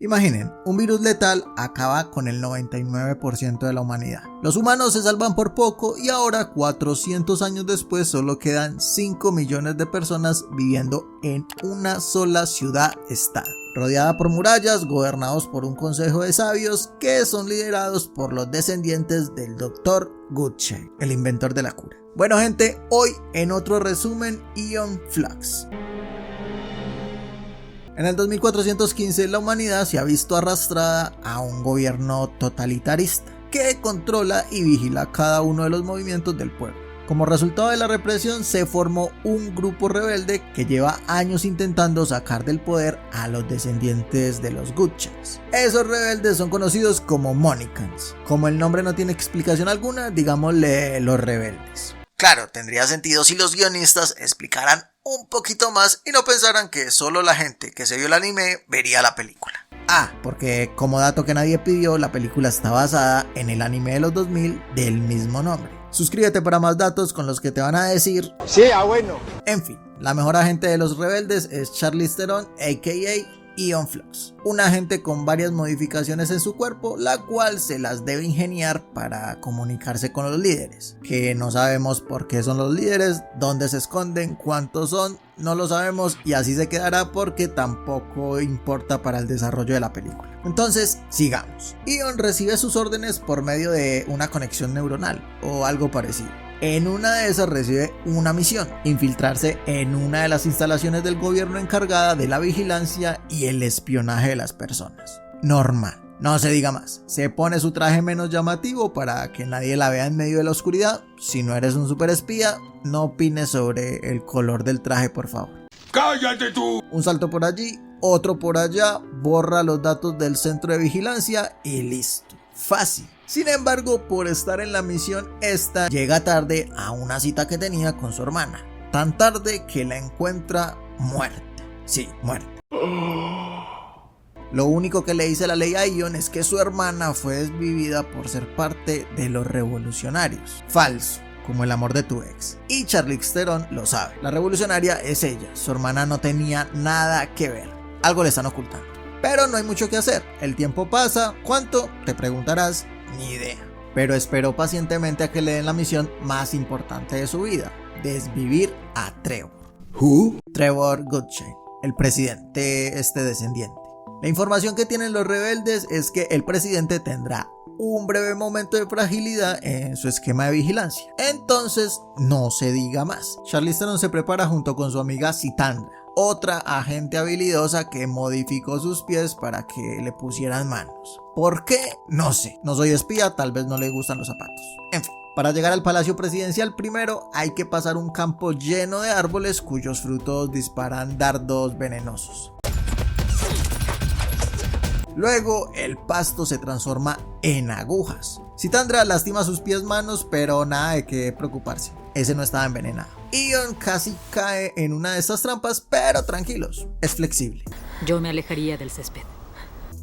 Imaginen, un virus letal acaba con el 99% de la humanidad. Los humanos se salvan por poco y ahora 400 años después solo quedan 5 millones de personas viviendo en una sola ciudad-estado, rodeada por murallas, gobernados por un consejo de sabios que son liderados por los descendientes del Dr. Goodchild, el inventor de la cura. Bueno gente, hoy en otro resumen, Aeon Flux. En el 2415 la humanidad se ha visto arrastrada a un gobierno totalitarista que controla y vigila cada uno de los movimientos del pueblo. Como resultado de la represión se formó un grupo rebelde que lleva años intentando sacar del poder a los descendientes de los Goodchilds. Esos rebeldes son conocidos como Monicans. Como el nombre no tiene explicación alguna, digámosle los rebeldes. Claro, tendría sentido si los guionistas explicaran un poquito más y no pensaran que solo la gente que se vio el anime vería la película. Porque como dato que nadie pidió, la película está basada en el anime de los 2000 del mismo nombre. Suscríbete para más datos con los que te van a decir sí, bueno. En fin, la mejor agente de los rebeldes es Charlize Theron, a.k.a. Aeon Flux, un agente con varias modificaciones en su cuerpo, la cual se las debe ingeniar para comunicarse con los líderes, que no sabemos por qué son los líderes, dónde se esconden, cuántos son, no lo sabemos y así se quedará porque tampoco importa para el desarrollo de la película. Entonces, sigamos. Aeon recibe sus órdenes por medio de una conexión neuronal o algo parecido. En una de esas recibe una misión, infiltrarse en una de las instalaciones del gobierno encargada de la vigilancia y el espionaje de las personas. Normal, no se diga más. Se pone su traje menos llamativo para que nadie la vea en medio de la oscuridad. Si no eres un superespía, no opines sobre el color del traje, por favor. ¡Cállate tú! Un salto por allí, otro por allá, borra los datos del centro de vigilancia y listo. Fácil. Sin embargo, por estar en la misión, esta llega tarde a una cita que tenía con su hermana. Tan tarde que la encuentra muerta. Sí, muerta. Lo único que le dice la ley a Aeon es que su hermana fue desvivida por ser parte de los revolucionarios. Falso, como el amor de tu ex. Y Charlize Theron lo sabe. La revolucionaria es ella. Su hermana no tenía nada que ver. Algo le están ocultando. Pero no hay mucho que hacer. El tiempo pasa. ¿Cuánto? Te preguntarás. Ni idea. Pero esperó pacientemente a que le den la misión más importante de su vida. Desvivir a Trevor. ¿Who? Trevor Goodchild, el presidente descendiente. La información que tienen los rebeldes es que el presidente tendrá un breve momento de fragilidad en su esquema de vigilancia. Entonces, no se diga más. Charlize Theron se prepara junto con su amiga Sitandra, otra agente habilidosa que modificó sus pies para que le pusieran manos. ¿Por qué? No sé. No soy espía, tal vez no le gustan los zapatos. En fin. Para llegar al palacio presidencial primero hay que pasar un campo lleno de árboles cuyos frutos disparan dardos venenosos. Luego el pasto se transforma en agujas. Sitandra lastima sus pies manos, pero nada de qué preocuparse. Ese no estaba envenenado. Aeon casi cae en una de estas trampas, pero tranquilos, es flexible. Yo me alejaría del césped.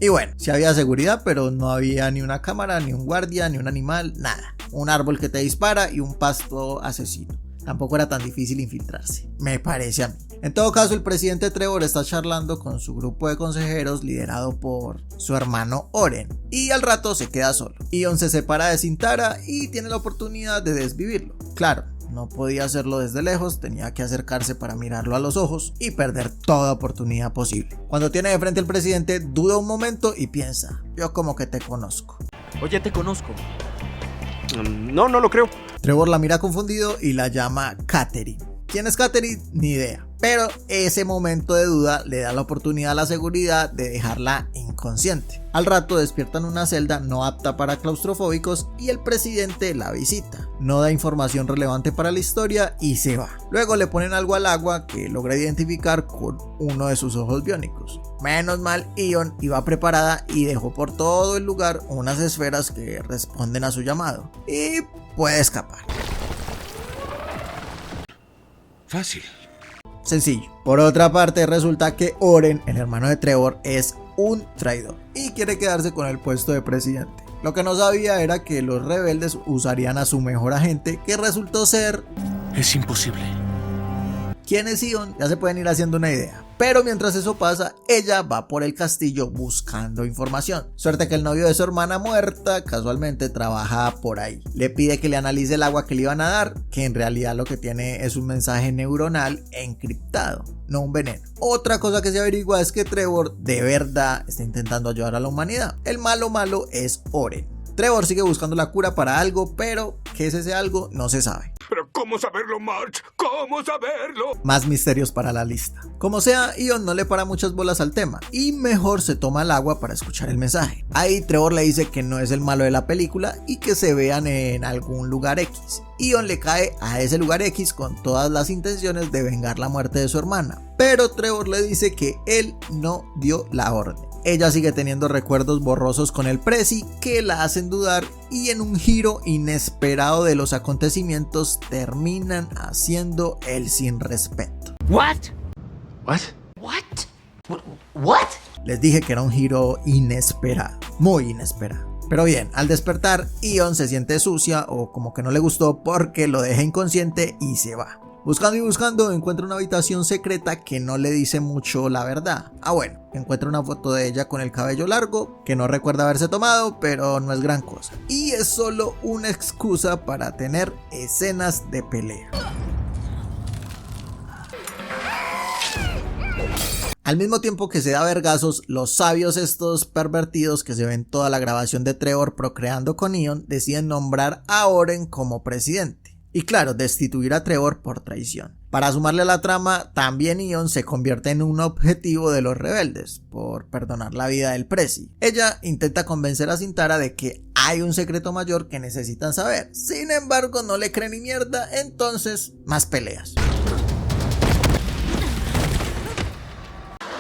Y bueno, sí había seguridad, pero no había ni una cámara, ni un guardia, ni un animal, nada. Un árbol que te dispara y un pasto asesino. Tampoco era tan difícil infiltrarse, me parece a mí. En todo caso, el presidente Trevor está charlando con su grupo de consejeros liderado por su hermano Oren. Y al rato se queda solo. Aeon se separa de Sitandra y tiene la oportunidad de desvivirlo. Claro, no podía hacerlo desde lejos, tenía que acercarse para mirarlo a los ojos y perder toda oportunidad posible. Cuando tiene de frente al presidente, duda un momento y piensa, yo como que te conozco. Oye, te conozco. No lo creo. Trevor la mira confundido y la llama Catherine. ¿Quién es Catherine? Ni idea. Pero ese momento de duda le da la oportunidad a la seguridad de dejarla inconsciente. Al rato despiertan una celda no apta para claustrofóbicos y el presidente la visita. No da información relevante para la historia y se va. Luego le ponen algo al agua que logra identificar con uno de sus ojos biónicos. Menos mal, Aeon iba preparada y dejó por todo el lugar unas esferas que responden a su llamado. Y puede escapar. Fácil. Sencillo. Por otra parte, resulta que Oren, el hermano de Trevor, es un traidor y quiere quedarse con el puesto de presidente. Lo que no sabía era que los rebeldes usarían a su mejor agente, que resultó ser... Es imposible. ¿Quién es Aeon? Ya se pueden ir haciendo una idea. Pero mientras eso pasa, ella va por el castillo buscando información. Suerte que el novio de su hermana muerta casualmente trabaja por ahí. Le pide que le analice el agua que le iban a dar, que en realidad lo que tiene es un mensaje neuronal encriptado, no un veneno. Otra cosa que se averigua es que Trevor de verdad está intentando ayudar a la humanidad. El malo es Oren. Trevor sigue buscando la cura para algo, pero ¿qué es ese algo? No se sabe. ¿Pero cómo saberlo, Marge? ¿Cómo saberlo? Más misterios para la lista. Como sea, Ion no le para muchas bolas al tema y mejor se toma el agua para escuchar el mensaje. Ahí Trevor le dice que no es el malo de la película y que se vean en algún lugar X. Ion le cae a ese lugar X con todas las intenciones de vengar la muerte de su hermana, pero Trevor le dice que él no dio la orden. Ella sigue teniendo recuerdos borrosos con el Prezi que la hacen dudar y en un giro inesperado de los acontecimientos terminan haciendo el sin respeto. What? What? What? Les dije que era un giro inesperado, muy inesperado. Pero bien, al despertar, Ion se siente sucia o como que no le gustó porque lo deja inconsciente y se va. Buscando y buscando encuentra una habitación secreta que no le dice mucho la verdad. Bueno, encuentra una foto de ella con el cabello largo que no recuerda haberse tomado, pero no es gran cosa. Y es solo una excusa para tener escenas de pelea. Al mismo tiempo que se da vergazos, los sabios estos pervertidos que se ven toda la grabación de Trevor procreando con Ion deciden nombrar a Oren como presidente. Y claro, destituir a Trevor por traición. Para sumarle a la trama, también Ion se convierte en un objetivo de los rebeldes, por perdonar la vida del Prezi. Ella intenta convencer a Sintara de que hay un secreto mayor que necesitan saber. Sin embargo, no le cree ni mierda, entonces, más peleas.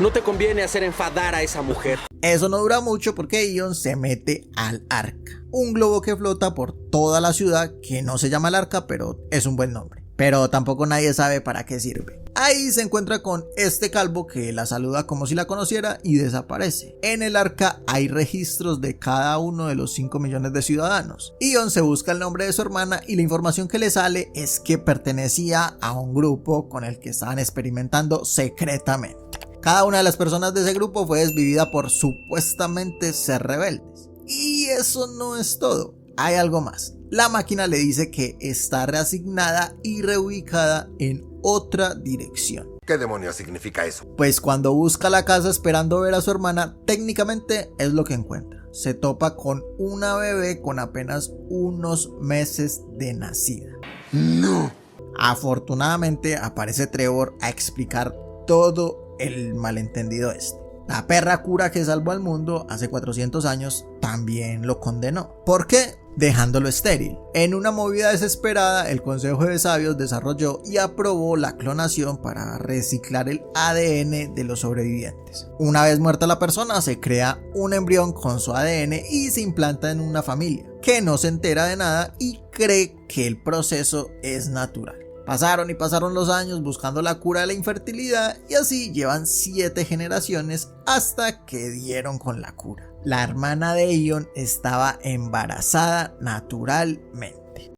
No te conviene hacer enfadar a esa mujer. Eso no dura mucho porque Ion se mete al Arca, un globo que flota por toda la ciudad que no se llama el Arca, pero es un buen nombre. Pero tampoco nadie sabe para qué sirve. Ahí se encuentra con este calvo que la saluda como si la conociera y desaparece. En el Arca hay registros de cada uno de los 5 millones de ciudadanos. Ion se busca el nombre de su hermana y la información que le sale es que pertenecía a un grupo con el que estaban experimentando secretamente. Cada una de las personas de ese grupo fue desvivida por supuestamente ser rebeldes. Y eso no es todo, hay algo más. La máquina le dice que está reasignada y reubicada en otra dirección. ¿Qué demonios significa eso? Pues cuando busca la casa esperando ver a su hermana, técnicamente es lo que encuentra. Se topa con una bebé con apenas unos meses de nacida. No. Afortunadamente aparece Trevor a explicar todo el malentendido este. La perra cura que salvó al mundo hace 400 años también lo condenó. ¿Por qué? Dejándolo estéril. En una movida desesperada, el Consejo de Sabios desarrolló y aprobó la clonación para reciclar el ADN de los sobrevivientes. Una vez muerta la persona, se crea un embrión con su ADN y se implanta en una familia que no se entera de nada y cree que el proceso es natural. Pasaron y pasaron los años buscando la cura de la infertilidad y así llevan 7 generaciones hasta que dieron con la cura. La hermana de Ion estaba embarazada naturalmente.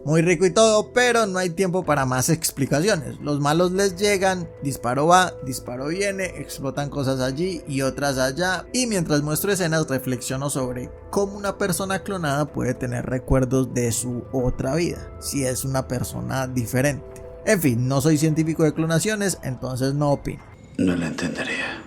Muy rico y todo, pero no hay tiempo para más explicaciones. Los malos les llegan, disparo va, disparo viene, explotan cosas allí y otras allá. Y mientras muestro escenas reflexiono sobre cómo una persona clonada puede tener recuerdos de su otra vida, si es una persona diferente. En fin, no soy científico de clonaciones, entonces no opino. No la entendería.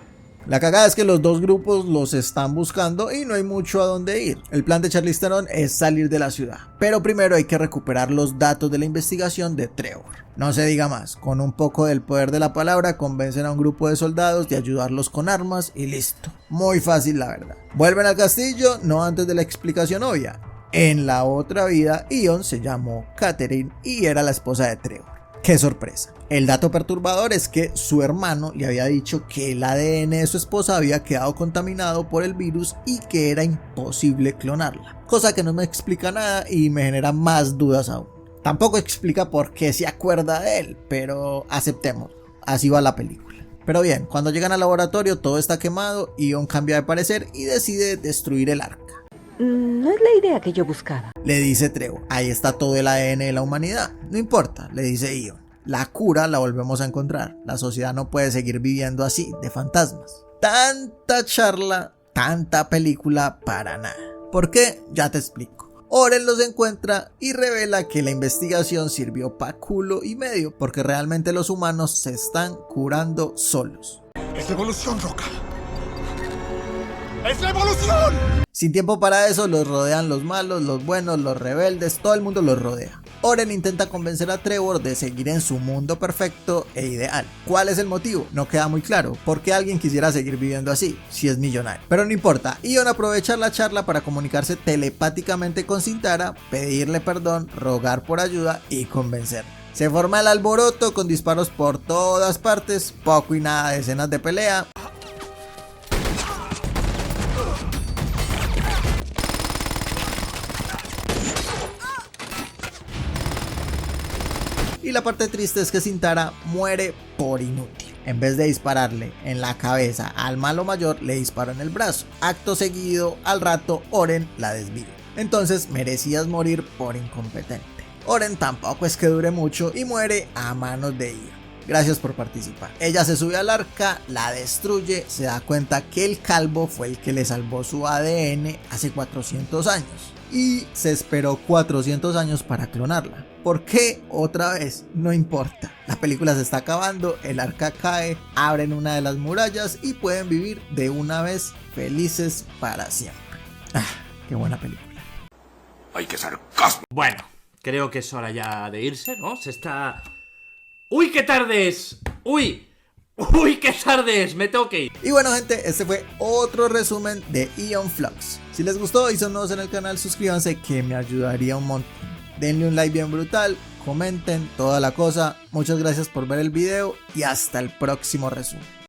La cagada es que los dos grupos los están buscando y no hay mucho a dónde ir. El plan de Charlize Theron es salir de la ciudad, pero primero hay que recuperar los datos de la investigación de Trevor. No se diga más, con un poco del poder de la palabra convencen a un grupo de soldados de ayudarlos con armas y listo. Muy fácil la verdad. Vuelven al castillo, no antes de la explicación obvia. En la otra vida, Ion se llamó Catherine y era la esposa de Trevor. ¡Qué sorpresa! El dato perturbador es que su hermano le había dicho que el ADN de su esposa había quedado contaminado por el virus y que era imposible clonarla. Cosa que no me explica nada y me genera más dudas aún. Tampoco explica por qué se acuerda de él, pero aceptemos. Así va la película. Pero bien, cuando llegan al laboratorio todo está quemado, Ion cambia de parecer y decide destruir el arca. No es la idea que yo buscaba. Le dice Trevor, ahí está todo el ADN de la humanidad. No importa, le dice Ion. la cura la volvemos a encontrar. La sociedad no puede seguir viviendo así, de fantasmas. Tanta charla, tanta película para nada. ¿Por qué? Ya te explico. Oren los encuentra y revela que la investigación sirvió pa' culo y medio, porque realmente los humanos se están curando solos. ¡Es la evolución, Roca! ¡Es la evolución! Sin tiempo para eso, los rodean los malos, los buenos, los rebeldes, todo el mundo los rodea. Oren intenta convencer a Trevor de seguir en su mundo perfecto e ideal. ¿Cuál es el motivo? No queda muy claro. ¿Por qué alguien quisiera seguir viviendo así, si es millonario? Pero no importa, Ion aprovecha la charla para comunicarse telepáticamente con Sintara, pedirle perdón, rogar por ayuda y convencerla. Se forma el alboroto con disparos por todas partes, poco y nada de escenas de pelea. Y la parte triste es que Sintara muere por inútil. En vez de dispararle en la cabeza al malo mayor, le disparó en el brazo. Acto seguido, al rato, Oren la desvía. Entonces merecías morir por incompetente. Oren tampoco es que dure mucho y muere a manos de Ion. Gracias por participar. Ella se sube al arca, la destruye, se da cuenta que el calvo fue el que le salvó su ADN hace 400 años. Y se esperó 400 años para clonarla. ¿Por qué? Otra vez, no importa. La película se está acabando, el arca cae, abren una de las murallas y pueden vivir de una vez felices para siempre. Qué buena película. ¡Ay, qué sarcasmo! Bueno, creo que es hora ya de irse, ¿no? Se está... ¡Uy, qué tarde es! ¡Uy! ¡Uy, qué tarde es! Me tengo que ir. Y bueno, gente, este fue otro resumen de Aeon Flux. Si les gustó y son nuevos en el canal, suscríbanse que me ayudaría un montón. Denle un like bien brutal, comenten toda la cosa. Muchas gracias por ver el video y hasta el próximo resumen.